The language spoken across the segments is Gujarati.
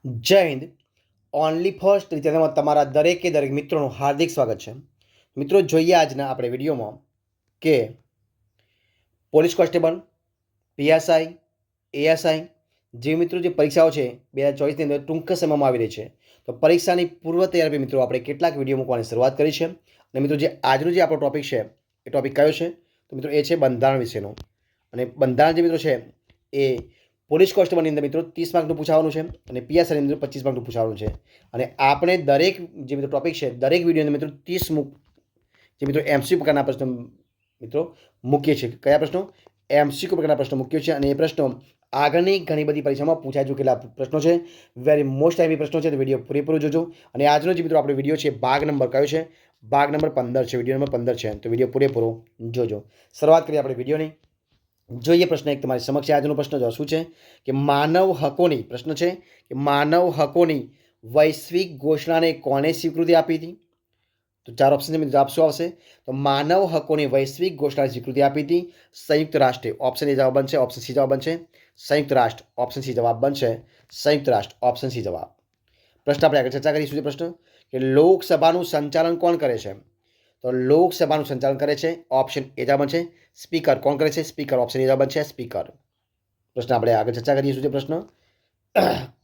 જય હિન્દ. ઓનલી ફર્સ્ટ ચેનલમાં તમારા દરેકે દરેક મિત્રોનું હાર્દિક સ્વાગત છે. મિત્રો, જોઈએ આજના આપણે વિડીયોમાં કે પોલીસ કોન્સ્ટેબલ, પીએસઆઈ, એએસઆઈ જે મિત્રો જે પરીક્ષાઓ છે 2024ની અંદર ટૂંક સમયમાં આવી રહી છે, તો પરીક્ષાની પૂર્વ તૈયારી મિત્રો આપણે કેટલાક વિડીયો મૂકવાની શરૂઆત કરી છે. અને મિત્રો, જે આજનો જે આપણો ટોપિક છે એ ટોપિક કયો છે? તો મિત્રો એ છે બંધારણ વિશેનો. અને બંધારણ જે મિત્રો છે એ પોલીસ કોન્સ્ટેબલની અંદર મિત્રો 30 માર્કનું પૂછાવાનું છે અને પીએસઆઈની અંદર 25 માર્કનું પૂછાવાનું છે. અને આપણે દરેક જે મિત્રો ટોપિક છે દરેક વિડીયોની મિત્રો 30 જે મિત્રો એમસીક્યુ પ્રકારના પ્રશ્નો મિત્રો મૂકીએ છીએ. કયા પ્રશ્નો? એમસીક્યુ પ્રકારના પ્રશ્નો મૂક્યો છે. અને એ પ્રશ્નો આગળની ઘણી બધી પરીક્ષામાં પૂછાઈ ચૂકેલા પ્રશ્નો છે. વેરી મોસ્ટ ટાઈમી પ્રશ્નો છે, તો વિડીયો પૂરેપૂરો જોજો. અને આજનો જે મિત્રો આપણો વિડીયો છે ભાગ નંબર કયો છે? ભાગ નંબર 15 છે, વિડીયો નંબર 15 છે, તો વિડીયો પૂરેપૂરો જોજો. શરૂઆત કરીએ આપણે વિડીયોની. જોઈએ પ્રશ્ન એક તમારી સમક્ષ. આજનો પ્રશ્ન જો શું છે કે માનવ હકોની પ્રશ્ન છે કે માનવ હકોની વૈશ્વિક ઘોષણાને કોણે સ્વીકૃતિ આપી હતી? તો ચાર ઓપ્શન છે મિત્રો, જવાબ શું આવશે? તો માનવ હકોની વૈશ્વિક ઘોષણાને સ્વીકૃતિ આપી હતી સંયુક્ત રાષ્ટ્રે. ઓપ્શન એ જવાબ બનશે. ઓપ્શન સી જવાબ બનશે સંયુક્ત રાષ્ટ્ર. ઓપ્શન સી જવાબ બનશે સંયુક્ત રાષ્ટ્ર. ઓપ્શન સી જવાબ. પ્રશ્ન આપણે આગળ ચર્ચા કરીશું. પ્રશ્ન કે લોકસભાનું સંચાલન કોણ કરે છે? તો લોકસભાનું સંચાલન કરે છે ઓપ્શન એ જવાબ બનશે સ્પીકર. કોણ કરે છે? સ્પીકર. ઓપ્શન એ જવાબ બનશે સ્પીકર. પ્રશ્ન આપણે આગળ ચર્ચા કરીએ. શું છે પ્રશ્ન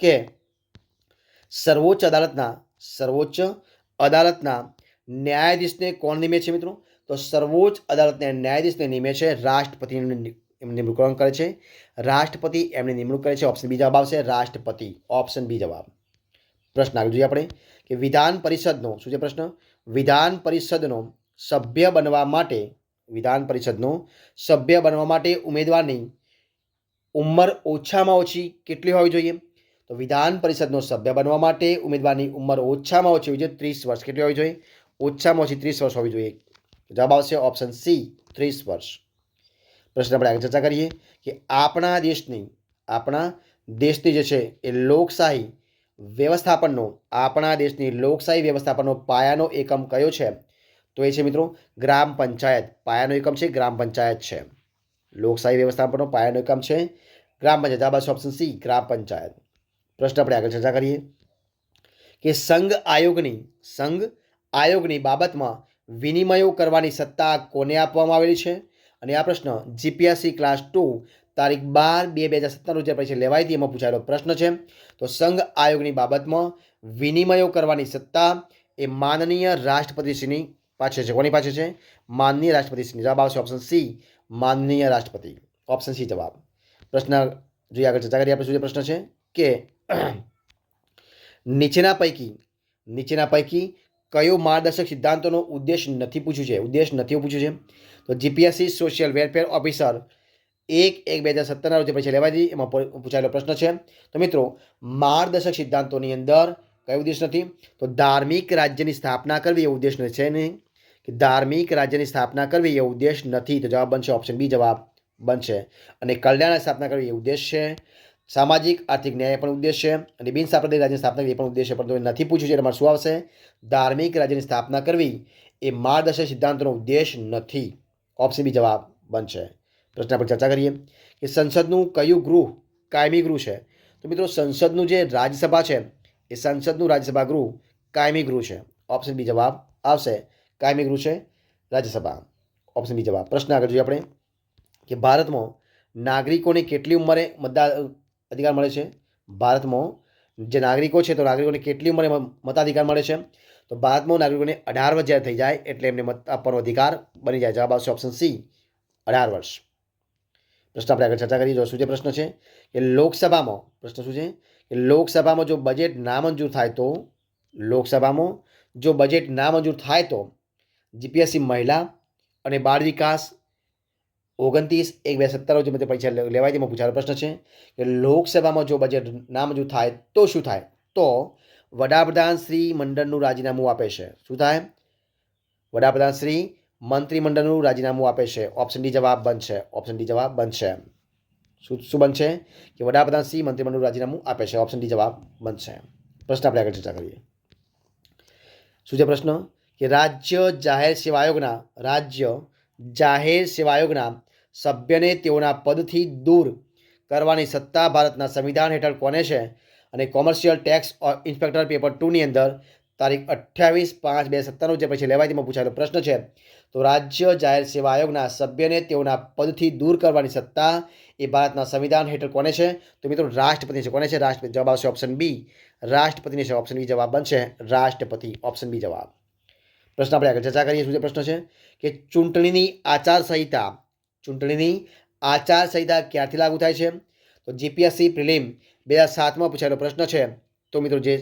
કે સર્વોચ્ચ અદાલતના ન્યાયાધીશને કોણ નિમે છે મિત્રો? તો સર્વોચ્ચ અદાલતના ન્યાયાધીશને નિમે છે રાષ્ટ્રપતિની નિમણૂક કરે છે. રાષ્ટ્રપતિ એમની નિમણૂક કરે છે. ઓપ્શન બી જવાબ આવશે રાષ્ટ્રપતિ. ઓપ્શન બી જવાબ. પ્રશ્ન આગળ જોઈએ આપણે કે વિધાન પરિષદનો શું છે પ્રશ્ન? વિધાન પરિષદનો સભ્ય બનવા માટે ઉમેદવારની ઉંમર ઓછામાં ઓછી કેટલી હોવી જોઈએ? તો વિધાન પરિષદનો સભ્ય બનવા માટે ઉમેદવારની ઉંમર ઓછામાં ઓછી હોવી જોઈએ 30 વર્ષ. કેટલી હોવી જોઈએ? ઓછામાં ઓછી 30 વર્ષ હોવી જોઈએ. જવાબ આવશે ઓપ્શન સી 30 વર્ષ. પ્રશ્ન આપણે આગળ ચર્ચા કરીએ કે આપણા દેશની જે છે એ લોકશાહી વ્યવસ્થાપનનો પાયાનો એકમ કયો છે? તો એ છે મિત્રો ગ્રામ પંચાયત. પાયાનો એકમ છે ગ્રામ પંચાયત છે. લોકશાહી વ્યવસ્થાપનનો પાયાનો એકમ છે ગ્રામ પંચાયત. જવાબ આવશે ઓપ્શન સી ગ્રામ પંચાયત. પ્રશ્ન આપણે આગળ ચર્ચા કરીએ કે સંઘ આયોગની બાબતમાં વિનિમયો કરવાની સત્તા કોને આપવામાં આવેલી છે? અને આ પ્રશ્ન જીપીએસસી ક્લાસ 2 તારીખ 12/2/2017 રોજ પરીક્ષા લેવાઈ હતી એમાં પૂછાયેલો પ્રશ્ન છે. તો સંઘ આયોગની બાબતમાં વિનિમયો કરવાની સત્તા એ માનનીય રાષ્ટ્રપતિશ્રીની પાસે છે. કોની પાસે છે? માનનીય રાષ્ટ્રપતિશ્રી. જવાબ આવશે ઓપ્શન સી માનનીય રાષ્ટ્રપતિ. ઓપ્શન સી જવાબ. પ્રશ્ન જોઈએ આગળ ચર્ચા કરીએ આપણે. શું પ્રશ્ન છે કે નીચેના પૈકી કયો માર્ગદર્શક સિદ્ધાંતોનો ઉદ્દેશ નથી પૂછ્યું છે? તો જીપીએસસી સોશિયલ વેલફેર ઓફિસર 1/1/2017 રોજ પરીક્ષા લેવાઈ હતી એમાં પૂછાયેલો પ્રશ્ન છે. તો મિત્રો માર્ગદર્શક સિદ્ધાંતોની અંદર કયો ઉદ્દેશ નથી? તો ધાર્મિક રાજ્યની સ્થાપના કરવી એ ઉદ્દેશ છે નહીં. કે ધાર્મિક રાજ્યની સ્થાપના કરવી એ ઉદ્દેશ નથી. તો જવાબ બનશે ઓપ્શન બી જવાબ બનશે. અને કલ્યાણની સ્થાપના કરવી એ ઉદ્દેશ છે. સામાજિક આર્થિક ન્યાય પણ ઉદ્દેશ છે. અને બિન સાંપ્રદાયિક રાજ્યની સ્થાપના કરવી એ પણ ઉદ્દેશ છે. પરંતુ નથી પૂછ્યું છે એટલે શું આવશે? ધાર્મિક રાજ્યની સ્થાપના કરવી એ માર્ગદર્શક સિદ્ધાંતોનો ઉદ્દેશ નથી. ઓપ્શન બી જવાબ બનશે. પ્રશ્ન પર ચર્ચા કરીએ કે સંસદનું કયું ગૃહ કાયમી ગૃહ છે? તો મિત્રો સંસદનું જે રાજ્યસભા છે એ સંસદનું રાજ્યસભા ગૃહ કાયમી ગૃહ છે. ઓપ્શન બી જવાબ આવશે કાયમી ગૃહ છે રાજ્યસભા. ઓપ્શન બી જવાબ. પ્રશ્ન આગળ જોઈએ આપણે કે ભારતમાં નાગરિકોને કેટલી ઉંમરે મતદાન અધિકાર મળે છે? ભારતમાં જે નાગરિકો છે તો નાગરિકોને કેટલી ઉંમરે મતાધિકાર મળે છે? તો ભારતમાં નાગરિકોને 18 વર્ષ જ્યારે થઈ જાય એટલે એમને મત આપવાનો અધિકાર બની જાય. જવાબ આવશે ઓપ્શન સી 18 વર્ષ. પ્રશ્ન આપણે આગળ ચર્ચા કરીએ. જો શું છે પ્રશ્ન છે કે લોકસભામાં જો બજેટ નામંજૂર થાય તો જીપીએસસી મહિલા અને બાળ વિકાસ 29/1/2017 રોજ પરીક્ષા લેવાય તેમાં પૂછાયેલો પ્રશ્ન છે કે લોકસભામાં જો બજેટ નામંજૂર થાય તો શું થાય? તો વડાપ્રધાન શ્રી મંડળનું રાજીનામું આપે છે. શું થાય? વડાપ્રધાન શ્રી મંત્રીમંડળનું રાજીનામું આપે છે. ઓપ્શન ડી જવાબ બનશે. ઓપ્શન ડી જવાબ બનશે. શું બનશે? કે વડાપ્રધાન શ્રી મંત્રીમંડળનું રાજીનામું આપે છે. ઓપ્શન ડી જવાબ બનશે. પ્રશ્ન આપણે આગળ ચર્ચા કરીએ. શું છે પ્રશ્ન કે રાજ્ય જાહેર સેવા આયોગના સભ્યને તેઓના પદથી દૂર કરવાની સત્તા ભારતના સંવિધાન હેઠળ કોને છે? અને કોમર્શિયલ ટેક્સ ઇન્સ્પેક્ટર પેપર 2ની અંદર તારીખ 28/5/2017 જે પછી લેવાય તેમાં પૂછાયેલો પ્રશ્ન છે. તો રાજ્ય જાહેર સેવા આયોગના સભ્યને તેઓના પદથી દૂર કરવાની સત્તા એ ભારતના સંવિધાન હેઠળ કોને છે? તો મિત્રો રાષ્ટ્રપતિ છે. કોને છે? રાષ્ટ્રપતિ. જવાબ આવશે ઓપ્શન બી, રાષ્ટ્રપતિની છે. ઓપ્શન બી જવાબ બનશે રાષ્ટ્રપતિ. ઓપ્શન બી જવાબ. પ્રશ્ન આપણે આગળ ચર્ચા કરીએ. શું જે પ્રશ્ન છે કે ચૂંટણીની આચારસંહિતા ક્યારથી લાગુ થાય છે? તો જીપીએસસી પ્રિલિમ 2007માં પૂછાયેલો પ્રશ્ન છે. તો મિત્રો જે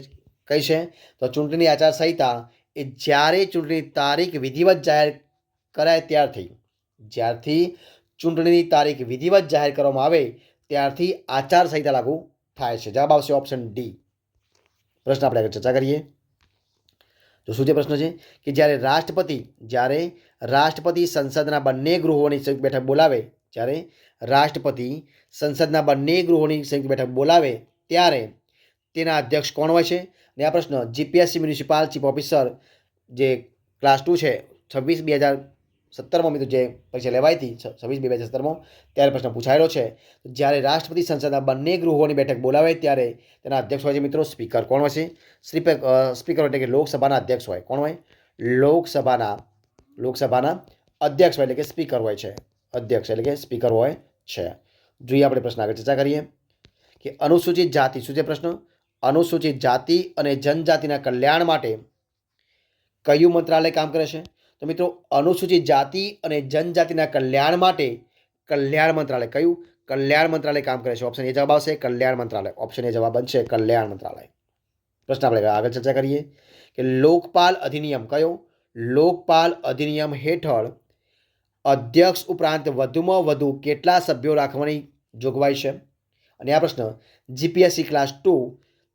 કઈ છે તો ચૂંટણીની આચારસંહિતા એ જ્યારે ચૂંટણીની તારીખ વિધિવત જાહેર કરાય ત્યારથી, જ્યારથી ચૂંટણીની તારીખ વિધિવત જાહેર કરવામાં આવે ત્યારથી આચારસંહિતા લાગુ થાય છે. જવાબ આવશે ઓપ્શન ડી. પ્રશ્ન આપણે આગળ ચર્ચા કરીએ. તો શું જે પ્રશ્ન છે કે જ્યારે રાષ્ટ્રપતિ સંસદના બંને ગૃહોની સંયુક્ત બેઠક બોલાવે, જ્યારે રાષ્ટ્રપતિ સંસદના બંને ગૃહોની સંયુક્ત બેઠક બોલાવે ત્યારે તેના અધ્યક્ષ કોણ હોય છે? અને આ પ્રશ્ન જીપીએસસી મ્યુનિસિપલ ચીફ ઓફિસર જે ક્લાસ 2 છે 26/2017માં મિત્રો જે પરીક્ષા લેવાઈ હતી 26/2017માં ત્યારે પ્રશ્ન પૂછાયેલો છે. જ્યારે રાષ્ટ્રપતિ સંસદના બંને ગૃહોની બેઠક બોલાવે ત્યારે તેના અધ્યક્ષ હોય છે મિત્રો સ્પીકર. કોણ હોય છે? સ્પીકર એટલે કે લોકસભાના અધ્યક્ષ હોય. કોણ હોય? લોકસભાના અધ્યક્ષ હોય એટલે કે સ્પીકર હોય છે. અધ્યક્ષ એટલે કે સ્પીકર હોય છે. જોઈએ આપણે પ્રશ્ન આગળ ચર્ચા કરીએ કે અનુસૂચિત જાતિ. શું છે પ્રશ્ન? અનુસૂચિત જાતિ અને જનજાતિના કલ્યાણ માટે કયું મંત્રાલય કામ કરે છે? તો મિત્રો અનુસૂચિત જાતિ અને જનજાતિના કલ્યાણ માટે કલ્યાણ મંત્રાલય, કયું? કલ્યાણ મંત્રાલય કામ કરે છે. ઓપ્શન એ જવાબ આવશે કલ્યાણ મંત્રાલય. ઓપ્શન એ જવાબ બનશે કલ્યાણ મંત્રાલય. પ્રશ્ન આપણે આગળ ચર્ચા કરીએ કે લોકપાલ અધિનિયમ કયો? લોકપાલ અધિનિયમ હેઠળ અધ્યક્ષ ઉપરાંત વધુમાં વધુ કેટલા સભ્યો રાખવાની જોગવાઈ છે? અને આ પ્રશ્ન જીપીએસસી ક્લાસ 2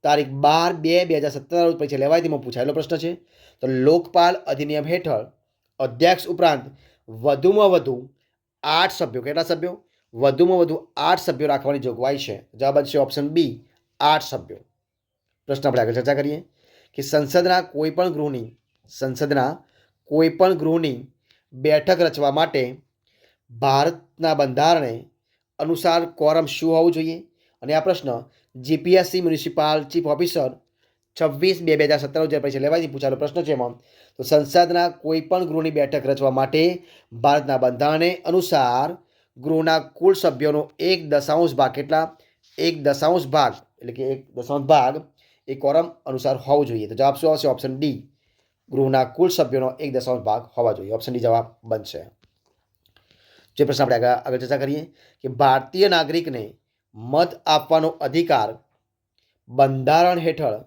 તારીખ 12/2/2017 રોજ પરીક્ષા લેવાય તેમાં પૂછાયેલો પ્રશ્ન છે. તો લોકપાલ અધિનિયમ હેઠળ અધ્યક્ષ ઉપરાંત વધુમાં વધુ 8 સભ્યો, કેટલા સભ્યો? વધુમાં વધુ 8 સભ્યો રાખવાની જોગવાઈ છે. જવાબ છે ઓપ્શન બી 8 સભ્યો. પ્રશ્ન આપણે આગળ ચર્ચા કરીએ કે સંસદના કોઈપણ ગૃહની બેઠક રચવા માટે ભારતના બંધારણે અનુસાર કોરમ શું હોવું જોઈએ? અને આ પ્રશ્ન જીપીએસસી મ્યુનિસિપલ ચીફ ઓફિસર 26/2017 જે પરીક્ષા લેવાથી પૂછાયેલો પ્રશ્ન છે એમાં. તો સંસદના કોઈપણ ગૃહની બેઠક રચવા માટે ભારતના બંધારણે અનુસાર ગૃહના કુલ સભ્યોનો 1/2 ભાગ, કેટલા? 1/2 ભાગ એટલે કે 1/2 ભાગ એ કોરમ અનુસાર હોવું જોઈએ. તો જવાબ શું આવશે? ઓપ્શન ડી, ગૃહના કુલ સભ્યોનો 1/2 ભાગ હોવા જોઈએ. ઓપ્શન ડી જવાબ બનશે. જે પ્રશ્ન આપણે આગળ ચર્ચા કરીએ કે ભારતીય નાગરિકને મત આપવાનો અધિકાર બંધારણ હેઠળ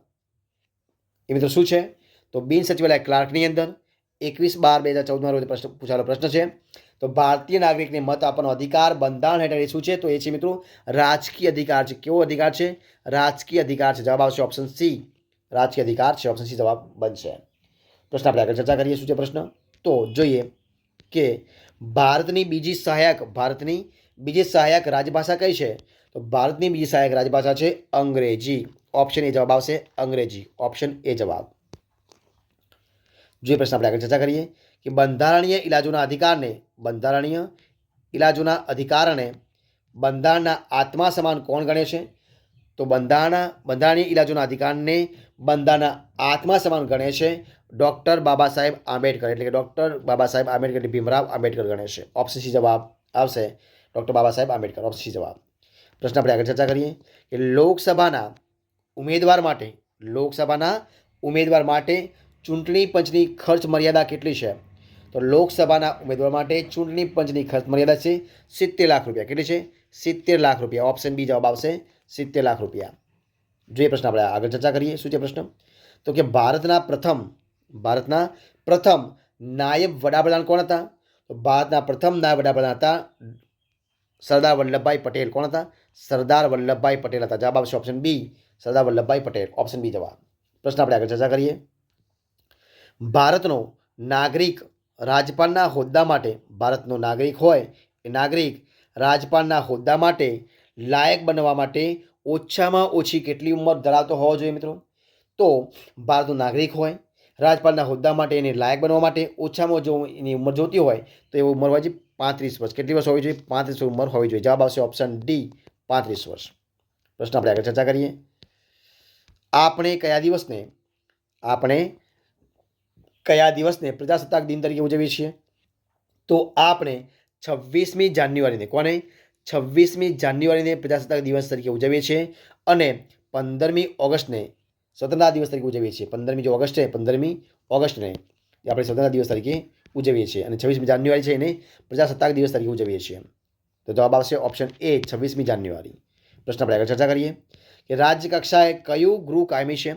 એ મિત્રો શું છે? તો બિન સચિવાલય ક્લાર્કની અંદર 21/12/2014 રોજ પૂછાયેલો પ્રશ્ન છે. તો ભારતીય નાગરિકને મત આપવાનો અધિકાર બંધારણ હેઠળ એ શું છે? તો એ છે મિત્રો રાજકીય અધિકાર છે. કેવો અધિકાર છે? રાજકીય અધિકાર છે. જવાબ આવશે ઓપ્શન સી, રાજકીય અધિકાર છે. ઓપ્શન સી જવાબ બનશે. પ્રશ્ન આપણે આગળ ચર્ચા કરીએ. શું છે પ્રશ્ન? તો જોઈએ કે ભારતની બીજી સહાયક રાજભાષા કઈ છે? તો ભારતની બીજી સહાયક રાજભાષા છે અંગ્રેજી. ઓપ્શન એ જવાબ આવશે અંગ્રેજી. ઓપ્શન એ જવાબ. જે પ્રશ્ન આપણે આગળ ચર્ચા કરીએ કે બંધારણીય ઇલાજોના અધિકારને બંધારણના આત્મા સમાન કોણ ગણે છે? તો બંધારણીય ઇલાજોના અધિકારને બંધારણના આત્મા સમાન ગણે છે ડૉક્ટર બાબા સાહેબ આંબેડકર. એટલે કે ડૉક્ટર બાબા સાહેબ આંબેડકર એટલે ભીમરાવ આંબેડકર ગણે છે. ઓપ્શન સી જવાબ આવશે doctor Baba Saheb Ambedkar. Option C જવાબ. પ્રશ્ન આપણે આગળ ચર્ચા કરીએ કે લોકસભાના ઉમેદવાર માટે ચૂંટણી પંચની ખર્ચ મર્યાદા કેટલી છે? તો લોકસભાના ઉમેદવાર માટે ચૂંટણી પંચની ખર્ચ મર્યાદા છે 70 લાખ રૂપિયા. કેટલી છે? 70 લાખ રૂપિયા. ઓપ્શન બી જવાબ આવશે 70 લાખ રૂપિયા. જોઈએ પ્રશ્ન આપણે આગળ ચર્ચા કરીએ. શું છે પ્રશ્ન? તો કે ભારતના પ્રથમ નાયબ વડાપ્રધાન કોણ હતા? તો ભારતના પ્રથમ નાયબ વડાપ્રધાન હતા સરદાર વલ્લભભાઈ પટેલ. કોણ હતા? સરદાર વલ્લભભાઈ પટેલ હતા. જવાબ આવશે option B, Sardar Vallabhbhai Patel. Option B જવાબ. પ્રશ્ન આપણે આગળ ચર્ચા કરીએ. ભારતનો નાગરિક રાજપાલના હોદ્દા માટે, ભારતનો નાગરિક હોય એ નાગરિક રાજપાલના હોદ્દા માટે લાયક બનવા માટે ઓછામાં ઓછી કેટલી ઉંમર ધરાવતો હોવો જોઈએ મિત્રો? તો ભારતનો નાગરિક હોય રાજપાલના હોદ્દા માટે એને લાયક બનવા માટે ઓછામાં જો એની ઉંમર જોતી હોય તો એ ઉંમર હોય છે 35 વર્ષ. કેટલી વર્ષ હોવી જોઈએ? 35 ઉંમર હોવી જોઈએ. જવાબ આવશે ઓપ્શન ડી 35 વર્ષ. પ્રશ્ન આપણે આગળ ચર્ચા કરીએ આપણે કયા દિવસને પ્રજાસત્તાક દિન તરીકે ઉજવીએ છીએ? તો આપણે 26મી જાન્યુઆરીને 26મી જાન્યુઆરીને પ્રજાસત્તાક દિવસ તરીકે ઉજવીએ છીએ અને 15મી ઓગસ્ટને સ્વતંત્રતા દિવસ તરીકે ઉજવીએ છીએ. 15મી ઓગસ્ટ છે, 15મી ઓગસ્ટને આપણે સ્વતંત્રતા દિવસ તરીકે ઉજવીએ છીએ અને 26મી જાન્યુઆરી છે એને પ્રજાસત્તાક દિવસ તરીકે ઉજવીએ છીએ. તો જવાબ આવશે ઓપ્શન એ 26મી જાન્યુઆરી. પ્રશ્ન આપણે આગળ ચર્ચા કરીએ કે રાજ્ય કક્ષાએ કયું ગૃહ કાયમી છે?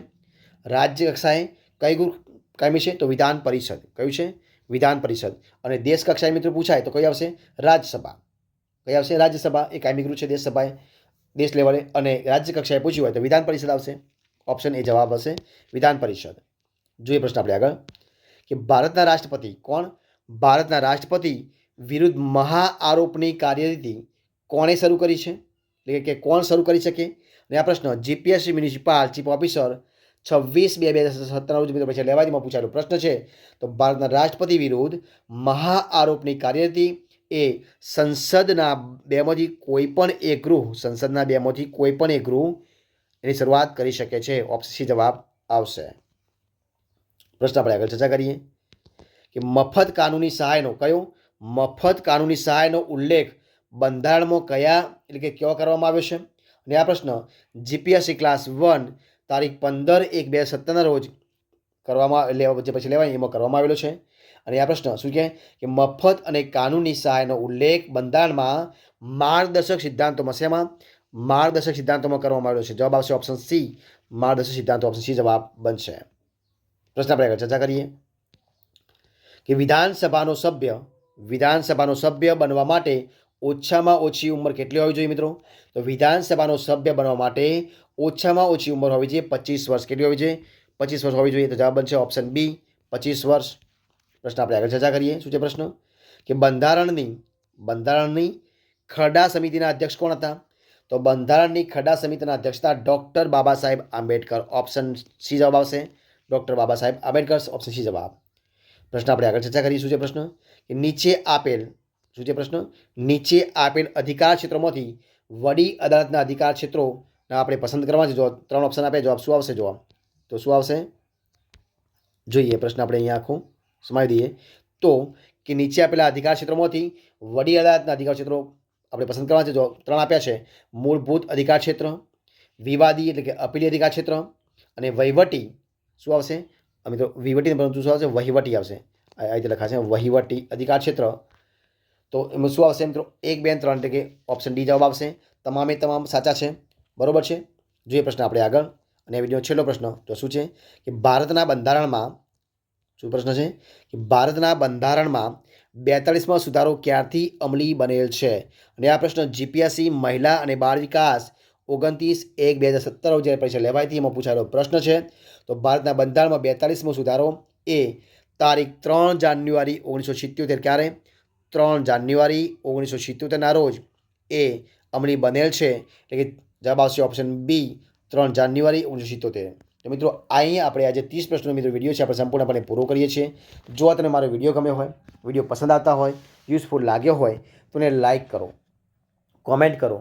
રાજ્ય કક્ષાએ કઈ ગૃહ કાયમી છે? તો વિધાન પરિષદ. કયું છે? વિધાન પરિષદ. અને દેશ કક્ષાએ મિત્રો પૂછાય તો કઈ આવશે? રાજ્યસભા. કઈ આવશે? રાજ્યસભા એ કાયમી ગૃહ છે દેશ લેવલે. અને રાજ્ય કક્ષાએ પૂછ્યું હોય તો વિધાન પરિષદ આવશે. ઓપ્શન એ જવાબ હશે વિધાન પરિષદ. જોઈએ પ્રશ્ન આપણે આગળ કે ભારતના રાષ્ટ્રપતિ કોણ? ભારતના રાષ્ટ્રપતિ વિરુદ્ધ મહાઆરોપની કાર્યરીતિ કોણે શરૂ કરી છે? એટલે કે કોણ શરૂ કરી શકે? અને આ પ્રશ્ન જીપીએસસી મ્યુનિસિપલ ચીફ ઓફિસર 26/2/2017 રોજ મિત્રો પછી લેવાદીમાં પૂછાયેલો પ્રશ્ન છે. તો ભારતના રાષ્ટ્રપતિ વિરુદ્ધ મહાઆરોપની કાર્યરીતિ એ સંસદના બેમાંથી કોઈ પણ એક ગૃહ એની શરૂઆત કરી શકે છે. ઓપ્શન સી જવાબ આવશે. પ્રશ્ન આપણે આગળ ચર્ચા કરીએ કે મફત કાનૂની સહાયનો ઉલ્લેખ બંધારણમાં કયો કરવામાં આવ્યો છે? અને આ પ્રશ્ન જીપીએસસી ક્લાસ 1 તારીખ 15/1/2017 રોજ પછી લેવાય એમાં કરવામાં આવેલો છે. અને આ પ્રશ્ન શું કહે કે મફત અને કાનૂની સહાયનો ઉલ્લેખ બંધારણમાં માર્ગદર્શક સિદ્ધાંતોમાં કરવામાં આવેલો છે. જવાબ આવશે ઓપ્શન સી માર્ગદર્શક સિદ્ધાંતો. ઓપ્શન સી જવાબ બનશે. પ્રશ્ન આપણે આગળ ચર્ચા કરીએ કે વિધાનસભાનો સભ્ય બનવા માટે ઓછામાં ઓછી ઉંમર કેટલી હોવી જોઈએ મિત્રો? તો વિધાનસભાનો સભ્ય બનવા માટે ઓછામાં ઓછી ઉંમર હોવી જોઈએ 25 વર્ષ. કેટલી હોવી જોઈએ? 25 વર્ષ હોવી જોઈએ. તો જવાબ બનશે ઓપ્શન બી 25 વર્ષ. પ્રશ્ન આપણે આગળ ચર્ચા કરીએ. શું છે પ્રશ્ન કે બંધારણની ખરડા સમિતિના અધ્યક્ષ કોણ હતા? તો બંધારણની ખરડા સમિતિના અધ્યક્ષતા doctor Baba Saheb Ambedkar. Option C જવાબ આવશે doctor Baba Saheb Ambedkar. Option C જવાબ. પ્રશ્ન આપણે આગળ ચર્ચા કરીએ. શું છે પ્રશ્ન કે નીચે આપેલ અધિકાર ક્ષેત્રોમાંથી વડી અદાલતના અધિકાર ક્ષેત્રોના આપણે પસંદ કરવા છે. જો 3 ઓપ્શન આપે જવાબ શું આવશે? તો શું આવશે જોઈએ પ્રશ્ન આપણે અહીંયા આખું સમાવી દઈએ. તો કે નીચે આપેલા અધિકાર ક્ષેત્રોમાંથી વડી અદાલતના અધિકાર ક્ષેત્રો આપણે પસંદ કરવા છે. જો 3 આપ્યા છે મૂળભૂત અધિકાર ક્ષેત્ર, વિવાદી એટલે કે અપીલી અધિકાર ક્ષેત્ર અને વહીવટી. શું આવશે મિત્રો? વહીવટી પરંતુ શું આવશે? વહીવટી આવશે. આ રીતે લખાશે વહીવટી અધિકાર ક્ષેત્ર. તો એમાં શું આવશે મિત્રો? 1, 2, 3 એટલે કે ઓપ્શન ડી જવાબ આવશે. તમામ સાચા છે. બરોબર છે. જોઈએ પ્રશ્ન આપણે આગળ અને આ વિડીયો છેલ્લો પ્રશ્ન તો શું છે કે ભારતના બંધારણમાં 42માં સુધારો ક્યારથી અમલી બનેલ છે? અને આ પ્રશ્ન જીપીએસસી મહિલા અને બાળ વિકાસ 29/1/2017 રોજ પરીક્ષા લેવાઈ હતી એમાં પૂછાયેલો પ્રશ્ન છે. તો ભારતના બંધારણમાં 42મો સુધારો એ તારીખ 3 જાન્યુઆરી 1977 ક્યારે? 3 જાન્યુઆરી 1977ના રોજ એ અમલી બનેલ છે. એટલે કે જવાબ આવશે ઓપ્શન બી 3 જાન્યુઆરી 1977. તો મિત્રો અહીંયા આપણે આજે 30 પ્રશ્નનો મિત્રો વિડીયો છે આપણે સંપૂર્ણપણે પૂરો કરીએ છીએ. જો તમને મારો વિડીયો ગમ્યો હોય, વિડીયો પસંદ આવતા હોય, યુઝફુલ લાગ્યો હોય તો એને લાઇક કરો, કોમેન્ટ કરો,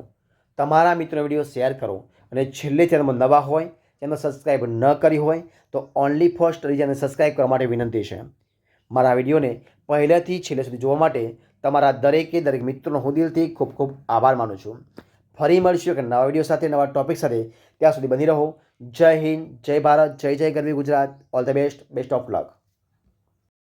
તમારા મિત્રોને વિડીયો શેર કરો અને છેલ્લે ચેનલમાં નવા હોય, ચેનલ સબસ્ક્રાઈબ ન કરી હોય તો only for study channel subscribe કરવા માટે વિનંતી છે. મારા વિડીયોને પહેલેથી છેલ્લે સુધી જોવા માટે તમારા દરેક મિત્રોનો હું દિલથી ખૂબ ખૂબ આભાર માનું છું. ફરી મળીશું એક નવા વિડીયો સાથે, નવા ટોપિક સાથે. ત્યાં સુધી બની રહો. જય હિન્દ, જય ભારત, જય ગરવી Gujarat. All the best of luck.